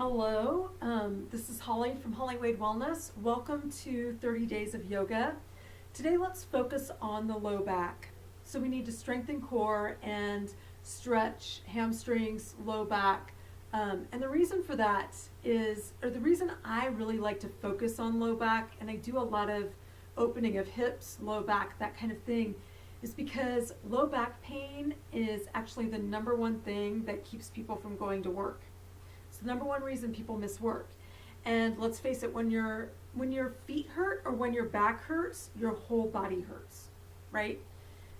Hello, this is Holly from Holly Wade Wellness. Welcome to 30 Days of Yoga. Today let's focus on the low back. So we need to strengthen core and stretch hamstrings, low back. And the reason for that the reason I really like to focus on low back, and I do a lot of opening of hips, low back, that kind of thing, is because low back pain is actually the number one thing that keeps people from going to work. It's the number one reason people miss work. And let's face it, when your feet hurt or when your back hurts, your whole body hurts, right?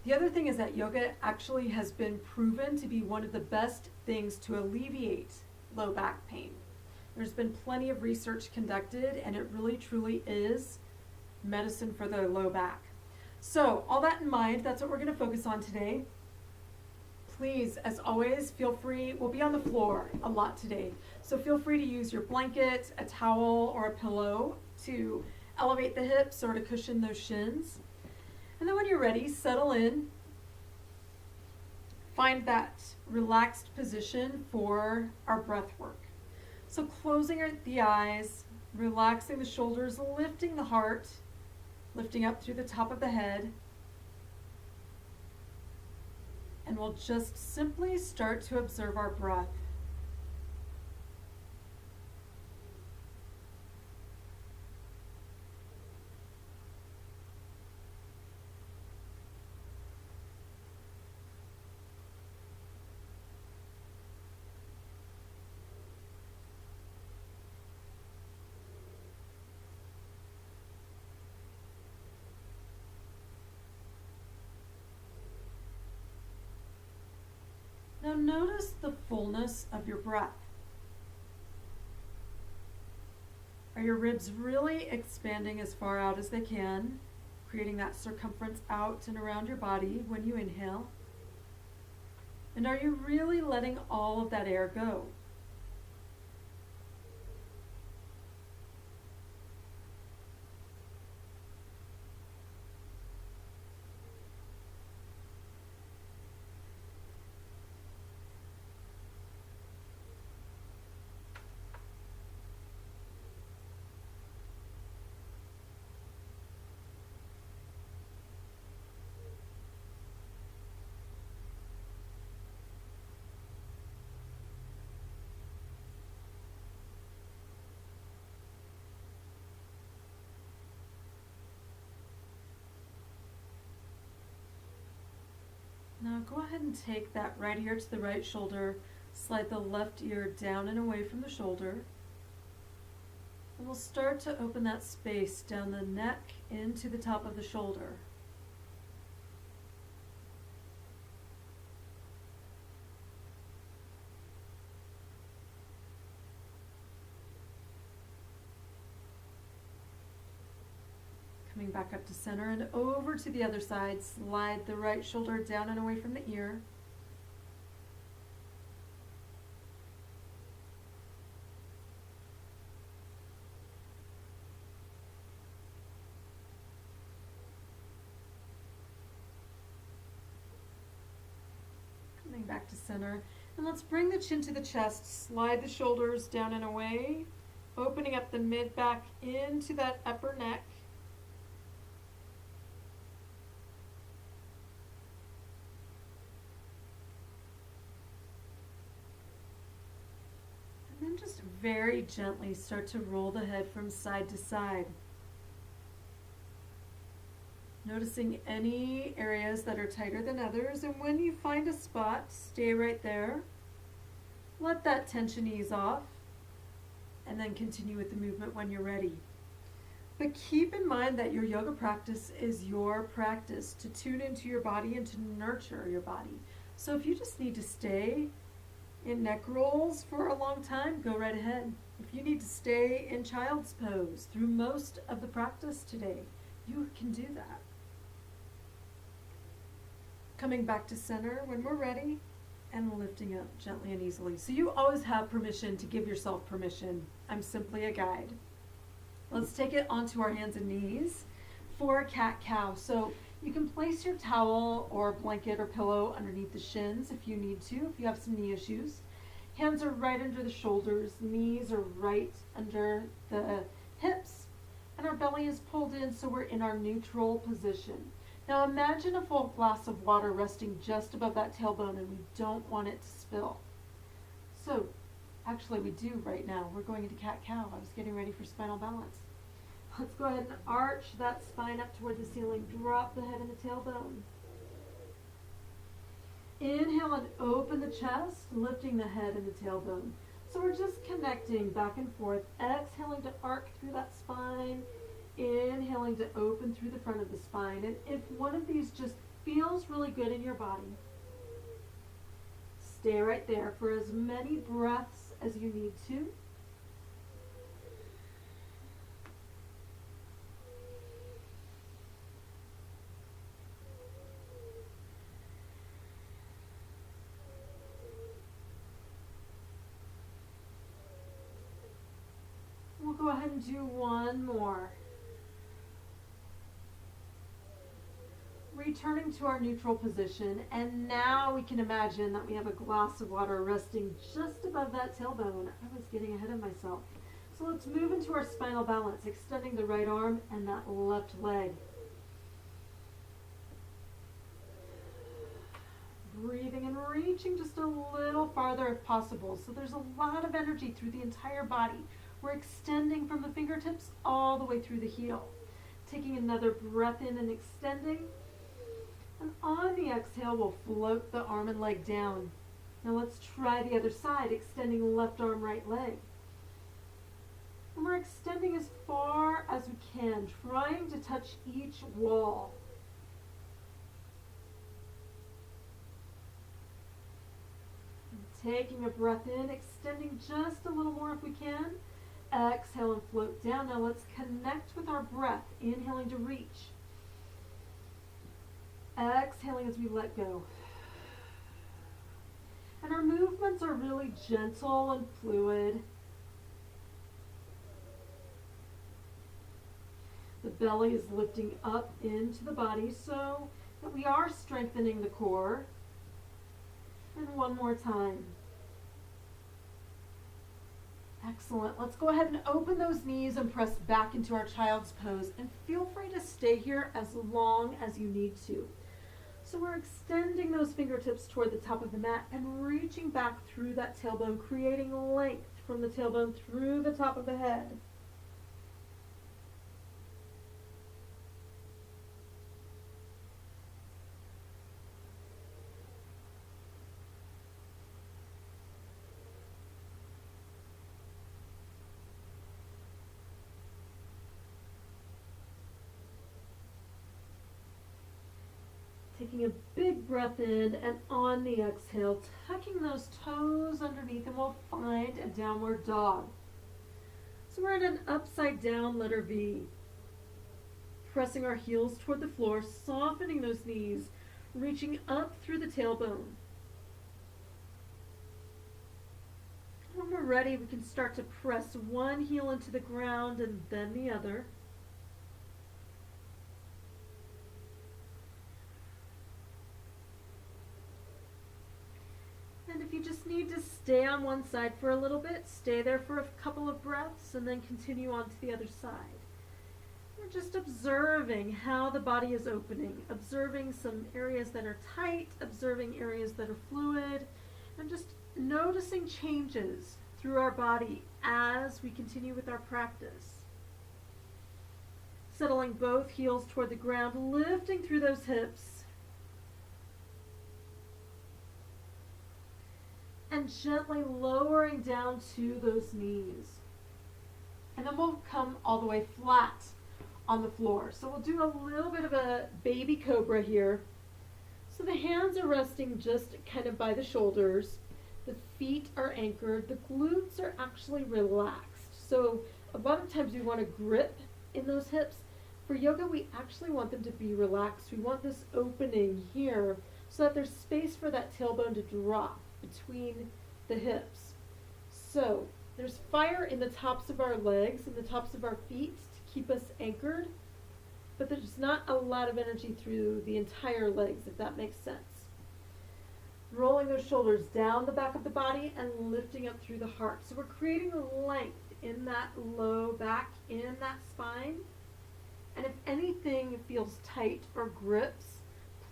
The other thing is that yoga actually has been proven to be one of the best things to alleviate low back pain. There's been plenty of research conducted, and it really truly is medicine for the low back. So all that in mind, that's what we're going to focus on today. Please, as always, feel free, we'll be on the floor a lot today, so feel free to use your blanket, a towel, or a pillow to elevate the hips or to cushion those shins. And then when you're ready, settle in. Find that relaxed position for our breath work. So closing the eyes, relaxing the shoulders, lifting the heart, lifting up through the top of the head. And we'll just simply start to observe our breath. Now notice the fullness of your breath. Are your ribs really expanding as far out as they can, creating that circumference out and around your body when you inhale? And are you really letting all of that air go? Now go ahead and take that right ear to the right shoulder, slide the left ear down and away from the shoulder. And we'll start to open that space down the neck into the top of the shoulder. Coming back up to center and over to the other side, slide the right shoulder down and away from the ear. Coming back to center, and let's bring the chin to the chest, slide the shoulders down and away, opening up the mid-back into that upper neck. And just very gently start to roll the head from side to side. Noticing any areas that are tighter than others, and when you find a spot, stay right there. Let that tension ease off, and then continue with the movement when you're ready. But keep in mind that your yoga practice is your practice to tune into your body and to nurture your body. So if you just need to stay in neck rolls for a long time, go right ahead. If you need to stay in child's pose through most of the practice today, you can do that. Coming back to center when we're ready, and lifting up gently and easily. So you always have permission to give yourself permission. I'm simply a guide. Let's take it onto our hands and knees for cat-cow. So you can place your towel or blanket or pillow underneath the shins if you need to, if you have some knee issues. Hands are right under the shoulders, knees are right under the hips, and our belly is pulled in so we're in our neutral position. Now imagine a full glass of water resting just above that tailbone, and we don't want it to spill. So, actually we do right now. We're going into cat-cow. I was getting ready for spinal balance. Let's go ahead and arch that spine up toward the ceiling. Drop the head and the tailbone. Inhale and open the chest, lifting the head and the tailbone. So we're just connecting back and forth, exhaling to arc through that spine, inhaling to open through the front of the spine. And if one of these just feels really good in your body, stay right there for as many breaths as you need to. We'll go ahead and do one more. Returning to our neutral position, and now we can imagine that we have a glass of water resting just above that tailbone. I was getting ahead of myself. So let's move into our spinal balance, extending the right arm and that left leg. Breathing and reaching just a little farther if possible. So there's a lot of energy through the entire body. We're extending from the fingertips all the way through the heel. Taking another breath in and extending. And on the exhale, we'll float the arm and leg down. Now let's try the other side, extending left arm, right leg. And we're extending as far as we can, trying to touch each wall. And taking a breath in, extending just a little more if we can. Exhale and float down. Now let's connect with our breath, inhaling to reach. Exhaling as we let go. And our movements are really gentle and fluid. The belly is lifting up into the body so that we are strengthening the core. And one more time. Excellent. Let's go ahead and open those knees and press back into our child's pose. And feel free to stay here as long as you need to. So we're extending those fingertips toward the top of the mat and reaching back through that tailbone, creating length from the tailbone through the top of the head. Taking a big breath in, and on the exhale, tucking those toes underneath, and we'll find a downward dog. So we're in an upside down letter V. Pressing our heels toward the floor, softening those knees, reaching up through the tailbone. When we're ready, we can start to press one heel into the ground and then the other. And if you just need to stay on one side for a little bit, stay there for a couple of breaths and then continue on to the other side. We're just observing how the body is opening, observing some areas that are tight, observing areas that are fluid, and just noticing changes through our body as we continue with our practice. Settling both heels toward the ground, lifting through those hips, and gently lowering down to those knees. And then we'll come all the way flat on the floor. So we'll do a little bit of a baby cobra here. So the hands are resting just kind of by the shoulders. The feet are anchored. The glutes are actually relaxed. So a lot of times we want to grip in those hips. For yoga, we actually want them to be relaxed. We want this opening here so that there's space for that tailbone to drop between the hips. So there's fire in the tops of our legs and the tops of our feet to keep us anchored, but there's not a lot of energy through the entire legs, if that makes sense. Rolling those shoulders down the back of the body and lifting up through the heart. So we're creating length in that low back, in that spine. And if anything feels tight or grips,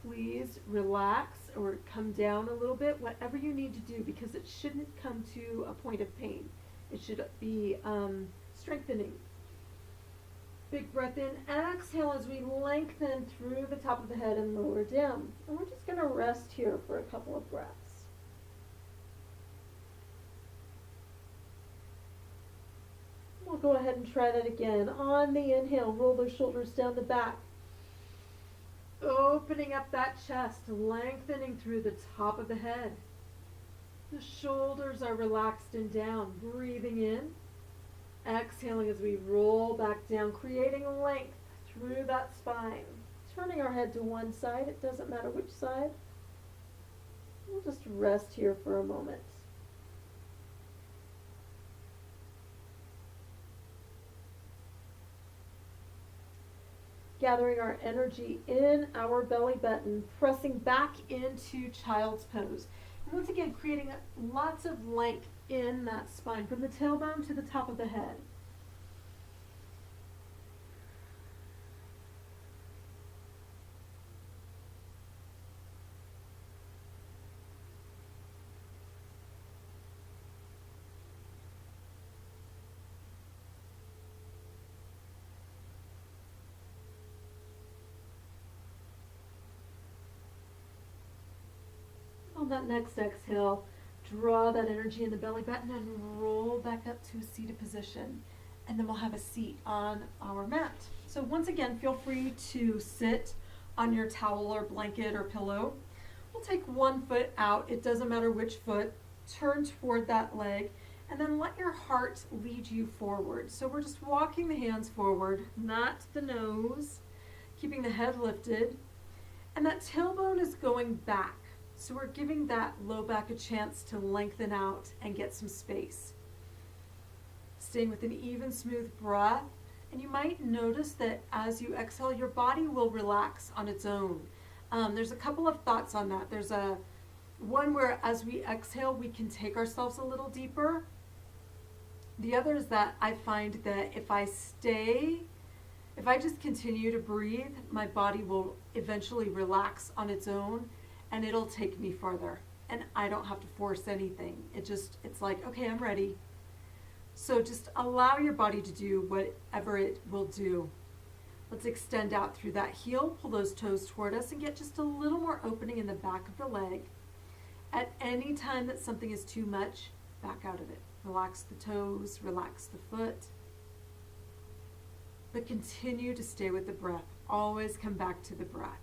please relax or come down a little bit, whatever you need to do, because it shouldn't come to a point of pain. It should be strengthening. Big breath in, exhale as we lengthen through the top of the head and lower down. And we're just going to rest here for a couple of breaths. We'll go ahead and try that again. On the inhale, roll those shoulders down the back. Opening up that chest, lengthening through the top of the head. The shoulders are relaxed and down. Breathing in. Exhaling as we roll back down, creating length through that spine. Turning our head to one side, it doesn't matter which side. We'll just rest here for a moment. Gathering our energy in our belly button, pressing back into child's pose. And once again, creating lots of length in that spine, from the tailbone to the top of the head. On that next exhale, draw that energy in the belly button and roll back up to a seated position. And then we'll have a seat on our mat. So once again, feel free to sit on your towel or blanket or pillow. We'll take one foot out, it doesn't matter which foot, turn toward that leg, and then let your heart lead you forward. So we're just walking the hands forward, not the nose, keeping the head lifted, and that tailbone is going back. So we're giving that low back a chance to lengthen out and get some space. Staying with an even, smooth breath. And you might notice that as you exhale, your body will relax on its own. There's a couple of thoughts on that. There's one where as we exhale, we can take ourselves a little deeper. The other is that I find that if I just continue to breathe, my body will eventually relax on its own. And it'll take me farther, and I don't have to force anything. It's like, okay, I'm ready. So just allow your body to do whatever it will do. Let's extend out through that heel, pull those toes toward us, and get just a little more opening in the back of the leg. At any time that something is too much, back out of it. Relax the toes, relax the foot. But continue to stay with the breath. Always come back to the breath.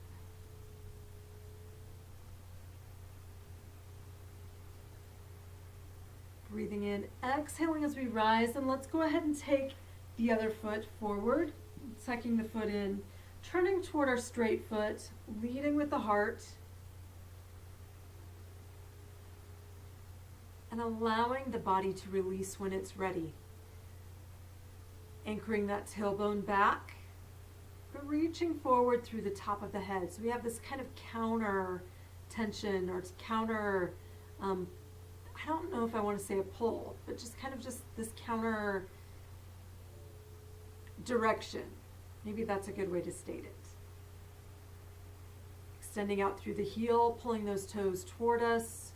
Breathing in, exhaling as we rise, and let's go ahead and take the other foot forward, tucking the foot in, turning toward our straight foot, leading with the heart, and allowing the body to release when it's ready. Anchoring that tailbone back, but reaching forward through the top of the head. So we have this kind of counter tension or counter I don't know if I want to say a pull, but just this counter direction. Maybe that's a good way to state it. Extending out through the heel, pulling those toes toward us.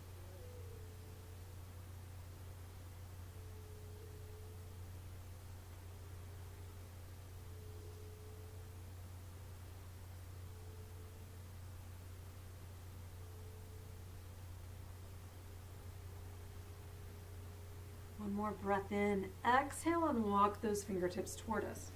One more breath in, exhale, and walk those fingertips toward us.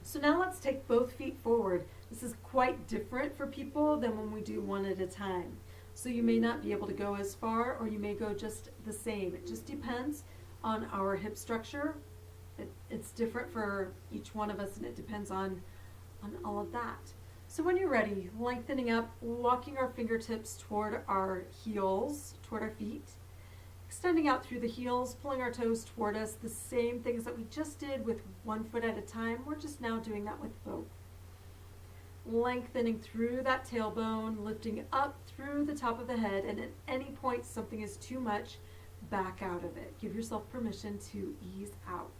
So now let's take both feet forward. This is quite different for people than when we do one at a time. So you may not be able to go as far, or you may go just the same. It just depends on our hip structure. It's different for each one of us, and it depends on all of that. So when you're ready, lengthening up, walking our fingertips toward our heels, toward our feet. Extending out through the heels, pulling our toes toward us, the same things that we just did with one foot at a time. We're just now doing that with both. lengthening through that tailbone, lifting up through the top of the head, and at any point something is too much, back out of it. Give yourself permission to ease out.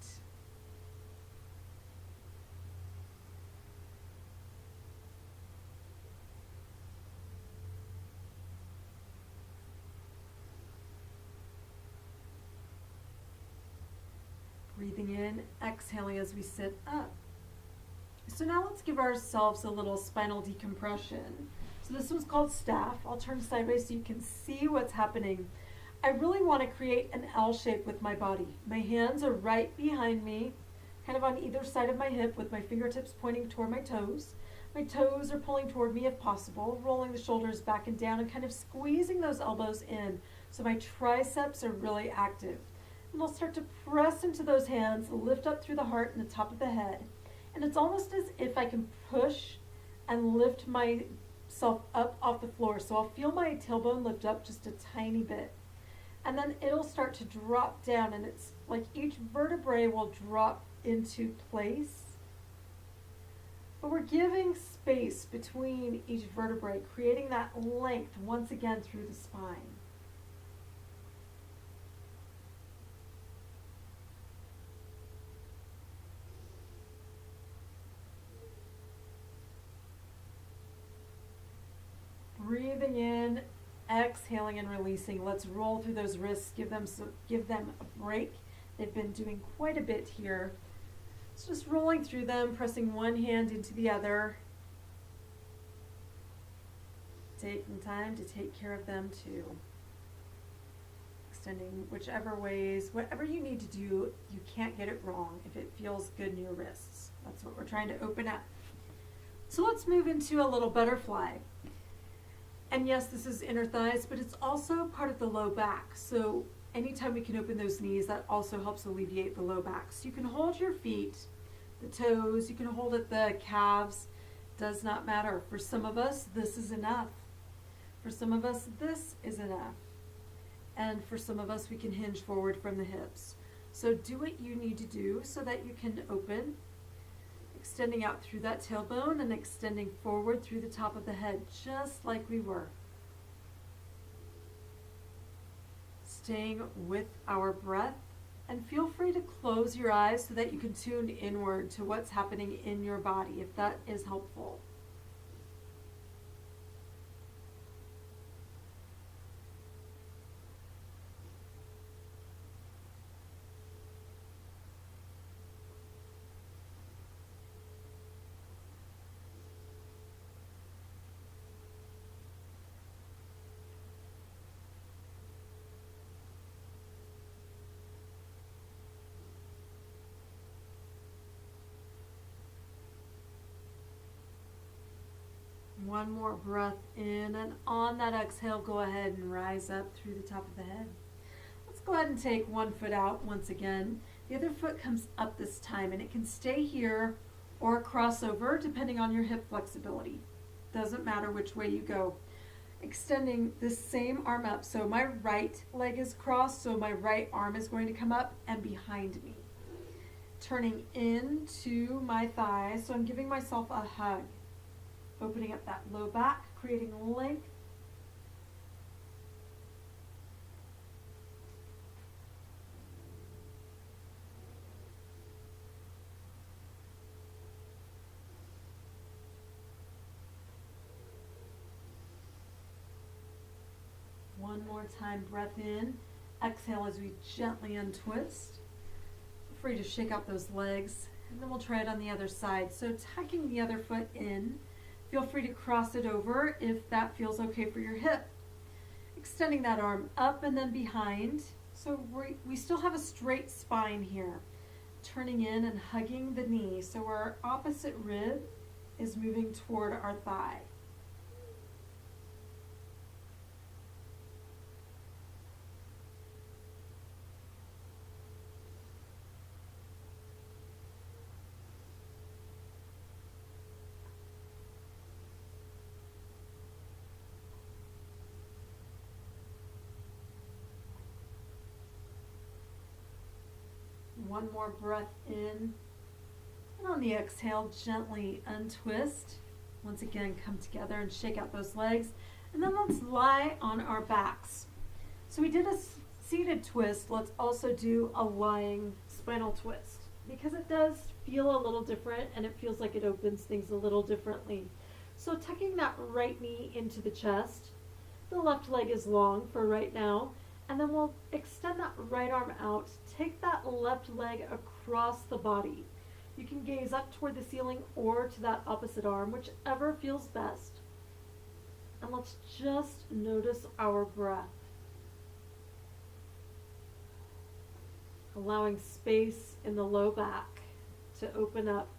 Breathing in, exhaling as we sit up. So now let's give ourselves a little spinal decompression. So this one's called staff. I'll turn sideways so you can see what's happening. I really want to create an L shape with my body. My hands are right behind me, kind of on either side of my hip with my fingertips pointing toward my toes. My toes are pulling toward me if possible, rolling the shoulders back and down and kind of squeezing those elbows in so my triceps are really active. And I'll start to press into those hands, lift up through the heart and the top of the head. And it's almost as if I can push and lift myself up off the floor. So I'll feel my tailbone lift up just a tiny bit. And then it'll start to drop down, and it's like each vertebrae will drop into place. But we're giving space between each vertebrae, creating that length once again through the spine. Breathing in, exhaling and releasing. Let's roll through those wrists, give them a break. They've been doing quite a bit here. It's just rolling through them, pressing one hand into the other. Taking time to take care of them too. Extending whichever ways, whatever you need to do, you can't get it wrong if it feels good in your wrists. That's what we're trying to open up. So let's move into a little butterfly. And yes, this is inner thighs, but it's also part of the low back. So anytime we can open those knees, that also helps alleviate the low back. So you can hold your feet, the toes, you can hold at the calves, does not matter. For some of us, this is enough. For some of us, this is enough. And for some of us, we can hinge forward from the hips. So do what you need to do so that you can open, extending out through that tailbone and extending forward through the top of the head, just like we were. Staying with our breath, and feel free to close your eyes so that you can tune inward to what's happening in your body, if that is helpful. One more breath in, and on that exhale, go ahead and rise up through the top of the head. Let's go ahead and take one foot out once again. The other foot comes up this time, and it can stay here or cross over depending on your hip flexibility. Doesn't matter which way you go. Extending this same arm up. So my right leg is crossed, so my right arm is going to come up and behind me. Turning into my thighs, so I'm giving myself a hug. Opening up that low back, creating length. One more time, breath in. Exhale as we gently untwist. Feel free to shake out those legs, and then we'll try it on the other side. So tucking the other foot in. Feel free to cross it over if that feels okay for your hip. Extending that arm up and then behind. So we still have a straight spine here. Turning in and hugging the knee. So our opposite rib is moving toward our thigh. One more breath in, and on the exhale, gently untwist. Once again, come together and shake out those legs. And then let's lie on our backs. So we did a seated twist. Let's also do a lying spinal twist because it does feel a little different and it feels like it opens things a little differently. So tucking that right knee into the chest, the left leg is long for right now, and then we'll extend that right arm out. Take that left leg across the body. You can gaze up toward the ceiling or to that opposite arm, whichever feels best. And let's just notice our breath. Allowing space in the low back to open up.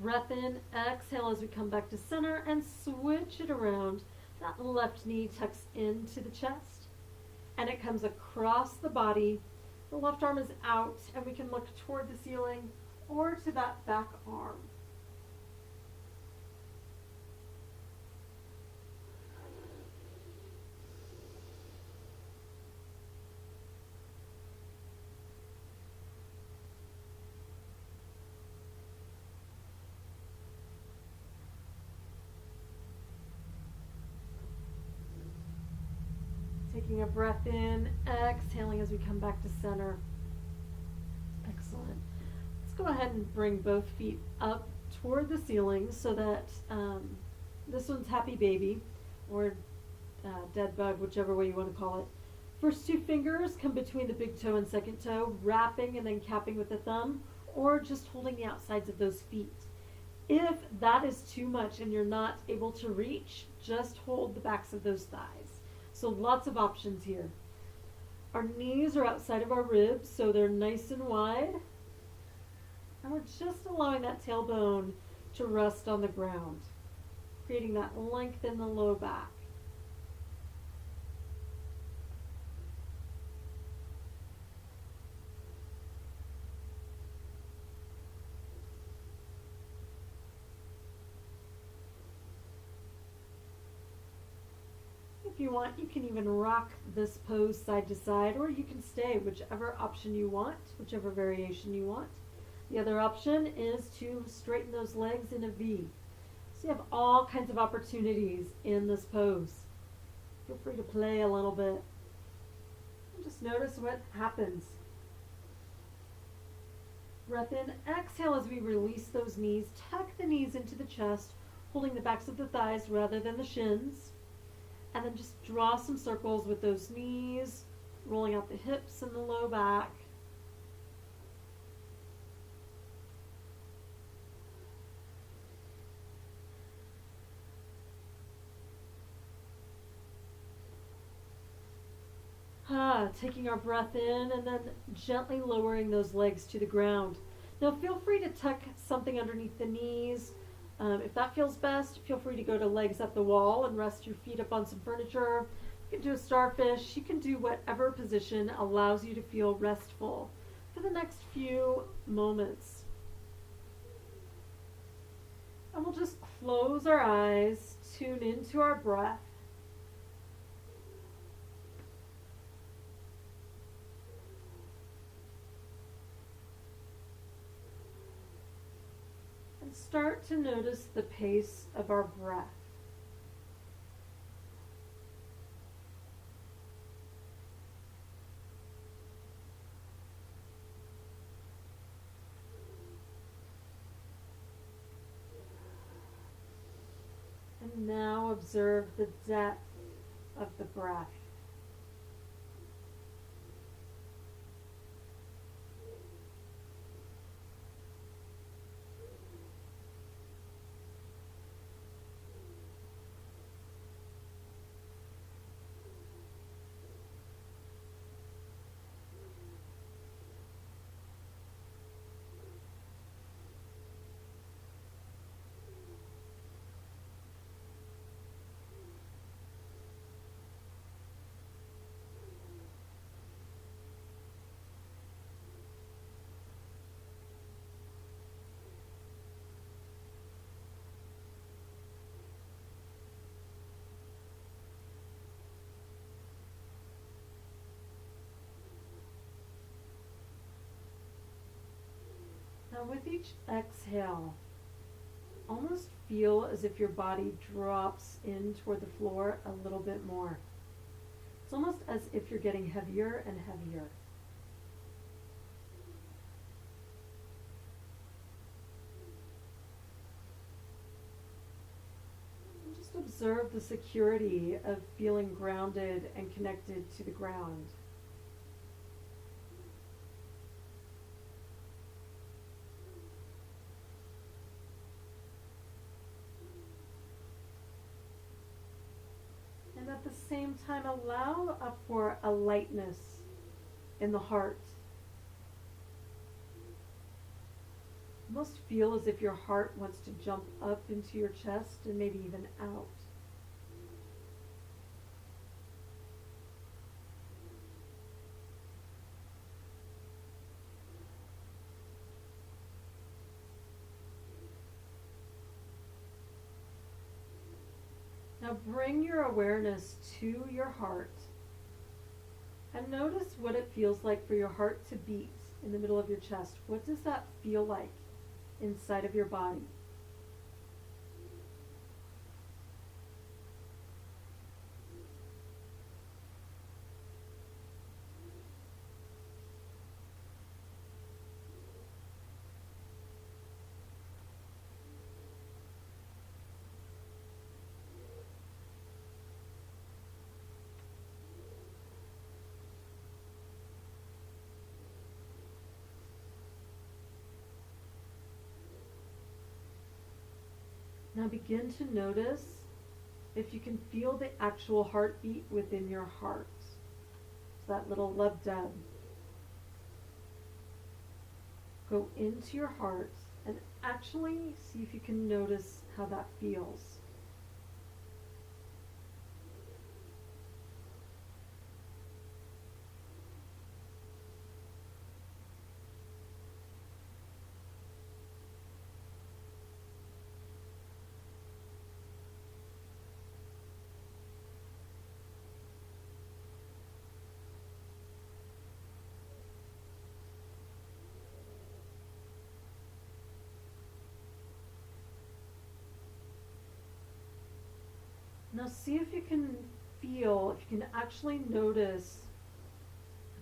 Breath in, exhale as we come back to center and switch it around. That left knee tucks into the chest and it comes across the body. The left arm is out and we can look toward the ceiling or to that back arm. Taking a breath in, exhaling as we come back to center. Excellent. Let's go ahead and bring both feet up toward the ceiling so that this one's happy baby or dead bug, whichever way you want to call it. First two fingers come between the big toe and second toe, wrapping and then capping with the thumb, or just holding the outsides of those feet. If that is too much and you're not able to reach, just hold the backs of those thighs. So lots of options here. Our knees are outside of our ribs, so they're nice and wide. And we're just allowing that tailbone to rest on the ground, creating that length in the low back. If you want, you can even rock this pose side to side, or you can stay, whichever option you want, whichever variation you want. The other option is to straighten those legs in a V. So you have all kinds of opportunities in this pose. Feel free to play a little bit. And just notice what happens. Breath in, exhale as we release those knees. Tuck the knees into the chest, holding the backs of the thighs rather than the shins. And then just draw some circles with those knees, rolling out the hips and the low back. Taking our breath in and then gently lowering those legs to the ground. Now feel free to tuck something underneath the knees. If that feels best, feel free to go to legs up the wall and rest your feet up on some furniture. You can do a starfish. You can do whatever position allows you to feel restful for the next few moments. And we'll just close our eyes, tune into our breath. Start to notice the pace of our breath. And now observe the depth of the breath. Now with each exhale, almost feel as if your body drops in toward the floor a little bit more. It's almost as if you're getting heavier and heavier. And just observe the security of feeling grounded and connected to the ground. And at the same time, allow for a lightness in the heart. Almost feel as if your heart wants to jump up into your chest and maybe even out. Now bring your awareness to your heart and notice what it feels like for your heart to beat in the middle of your chest. What does that feel like inside of your body? Now begin to notice if you can feel the actual heartbeat within your heart. It's that little lub-dub. Go into your heart and actually see if you can notice how that feels. Now see if you can feel, if you can actually notice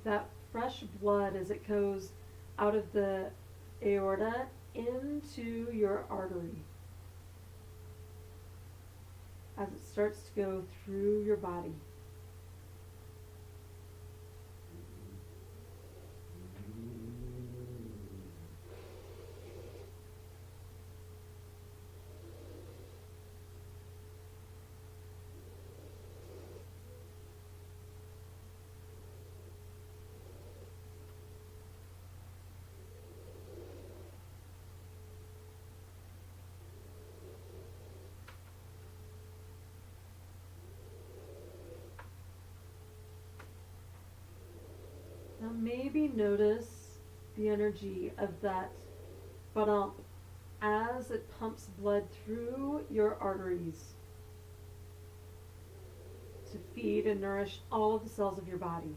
that fresh blood as it goes out of the aorta into your artery. As it starts to go through your body. Now maybe notice the energy of that bump as it pumps blood through your arteries to feed and nourish all of the cells of your body.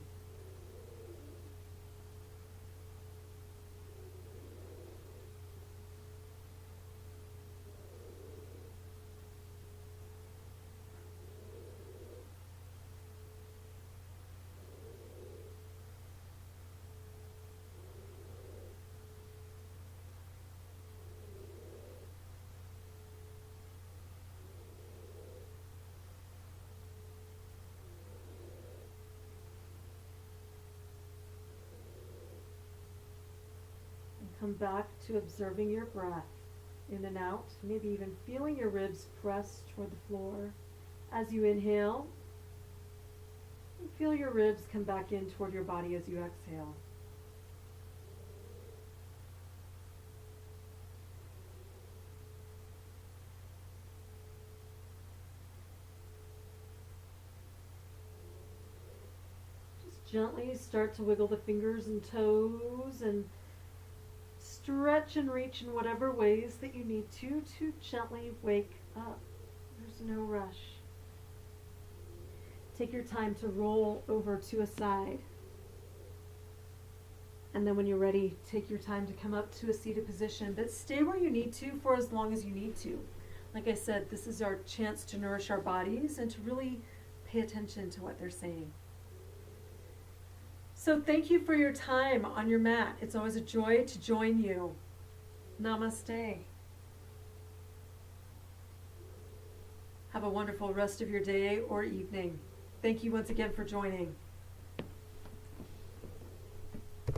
Come back to observing your breath in and out, maybe even feeling your ribs press toward the floor. As you inhale, and feel your ribs come back in toward your body as you exhale. Just gently start to wiggle the fingers and toes and stretch and reach in whatever ways that you need to gently wake up. There's no rush. Take your time to roll over to a side. And then when you're ready, take your time to come up to a seated position, but stay where you need to for as long as you need to. Like I said, this is our chance to nourish our bodies and to really pay attention to what they're saying. So thank you for your time on your mat. It's always a joy to join you. Namaste. Have a wonderful rest of your day or evening. Thank you once again for joining.